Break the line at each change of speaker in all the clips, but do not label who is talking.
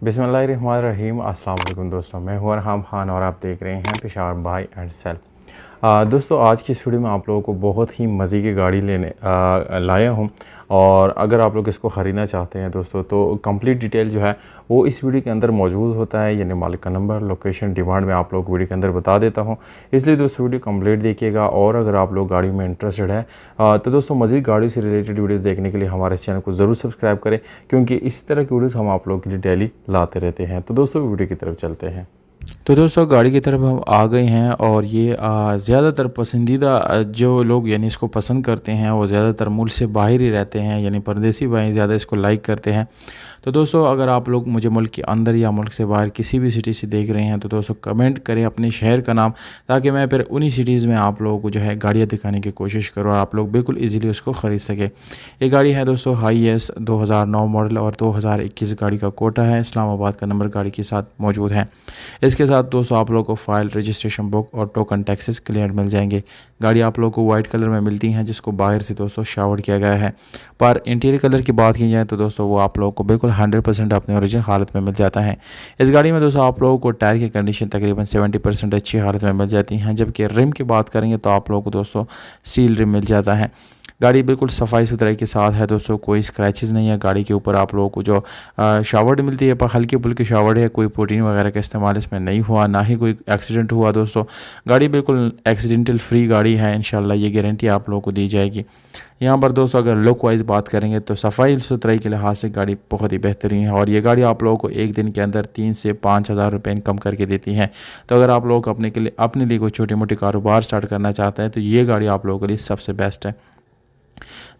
बिस्मिल्लाहिर्रहमानिर्रहीम। अस्सलाम वालेकुम दोस्तों, मैं हूं अरहम खान और आप देख रहे हैं पेशावर बाय एंड सेल। दोस्तों आज की इस वीडियो में आप लोगों को बहुत ही मज़े की गाड़ी लेने लाया हूं और अगर आप लोग इसको ख़रीदना चाहते हैं दोस्तों तो कंप्लीट डिटेल जो है वो इस वीडियो के अंदर मौजूद होता है, यानी मालिक का नंबर, लोकेशन, डिमांड में आप लोग वीडियो के अंदर बता देता हूं। इसलिए दोस्तों वीडियो कंप्लीट देखिएगा और अगर आप लोग गाड़ी में इंटरेस्टेड है तो दोस्तों मज़ीद गाड़ी से रिलेटेड वीडियोज़ देखने के लिए हमारे चैनल को ज़रूर सब्सक्राइब करें, क्योंकि इस तरह की वीडियोज़ हम आप लोगों के लिए डेली लाते रहते हैं। तो दोस्तों वीडियो की तरफ चलते हैं। तो दोस्तों गाड़ी की तरफ हम आ गए हैं और ये ज़्यादातर पसंदीदा जो लोग यानी इसको पसंद करते हैं वो ज़्यादातर मुल्क से बाहर ही रहते हैं, यानी परदेसी भाई ज़्यादा इसको लाइक करते हैं। तो दोस्तों अगर आप लोग मुझे मुल्क के अंदर या मुल्क से बाहर किसी भी सिटी से देख रहे हैं तो दोस्तों कमेंट करें अपने शहर का नाम, ताकि मैं फिर उन्हीं सिटीज़ में आप लोगों को जो है गाड़ियाँ दिखाने की कोशिश करूँ और आप लोग बिल्कुल ईज़िली उसको ख़रीद सके। ये गाड़ी है दोस्तों हाईएस 2009 मॉडल और 2021 गाड़ी का कोटा है। इस्लामाबाद का नंबर गाड़ी के साथ मौजूद है। इसके साथ दोस्तों आप लोगों को फाइल, रजिस्ट्रेशन बुक और टोकन टैक्सेस क्लियर मिल जाएंगे। गाड़ी आप लोगों को वाइट कलर में मिलती हैं, जिसको बाहर से दोस्तों शावर किया गया है। पर इंटीरियर कलर की बात की जाए तो दोस्तों वो आप लोगों को बिल्कुल 100% अपने ओरिजिनल हालत में मिल जाता है। इस गाड़ी में दोस्तों आप लोगों को टायर की कंडीशन तकरीबन 70% अच्छी हालत में मिल जाती हैं, जबकि रिम की बात करेंगे तो आप लोगों को दोस्तों स्टील रिम मिल जाता है। गाड़ी बिल्कुल सफाई सुथराई के साथ है दोस्तों, कोई स्क्रैचेस नहीं है गाड़ी के ऊपर। आप लोगों को जो शावर्ड मिलती है पर हल्की फुल्की शावर्ड है, कोई प्रोटीन वगैरह का इस्तेमाल इसमें नहीं हुआ, ना ही कोई एक्सीडेंट हुआ दोस्तों। गाड़ी बिल्कुल एक्सीडेंटल फ्री गाड़ी है, इंशाल्लाह ये गारंटी आप लोगों को दी जाएगी। यहाँ पर दोस्तों अगर लुक वाइज बात करेंगे तो सफाई सुथराई के लिहाज से गाड़ी बहुत ही बेहतरीन है और ये गाड़ी आप लोगों को एक दिन के अंदर 3 से 5 हज़ार रुपये इनकम करके देती हैं। तो अगर आप लोग अपने लिए कोई छोटी मोटी कारोबार स्टार्ट करना चाहते हैं तो ये गाड़ी आप लोगों के लिए सबसे बेस्ट है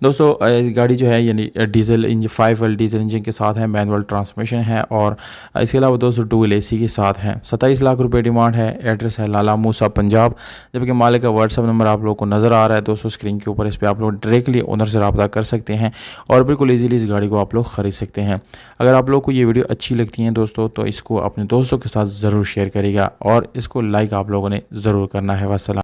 दोस्तों। गाड़ी जो है यानी डीजल इंजन 5 वाली डीजल इंजन के साथ है, मैनुअल ट्रांसमिशन है और इसके अलावा दोस्तों 2 व्हील AC के साथ है। 27 लाख रुपए डिमांड है। एड्रेस है लाला मूसा पंजाब, जबकि मालिक का व्हाट्सअप नंबर आप लोगों को नज़र आ रहा है दोस्तों स्क्रीन के ऊपर। इस पर आप लोग डायरेक्टली ओनर से रब्ता कर सकते हैं और बिल्कुल ईजिली इस गाड़ी को आप लोग ख़रीद सकते हैं। अगर आप लोग को ये वीडियो अच्छी लगती है दोस्तों तो इसको अपने दोस्तों के साथ ज़रूर शेयर करिएगा और इसको लाइक आप लोगों ने ज़रूर करना है। वस्सलाम।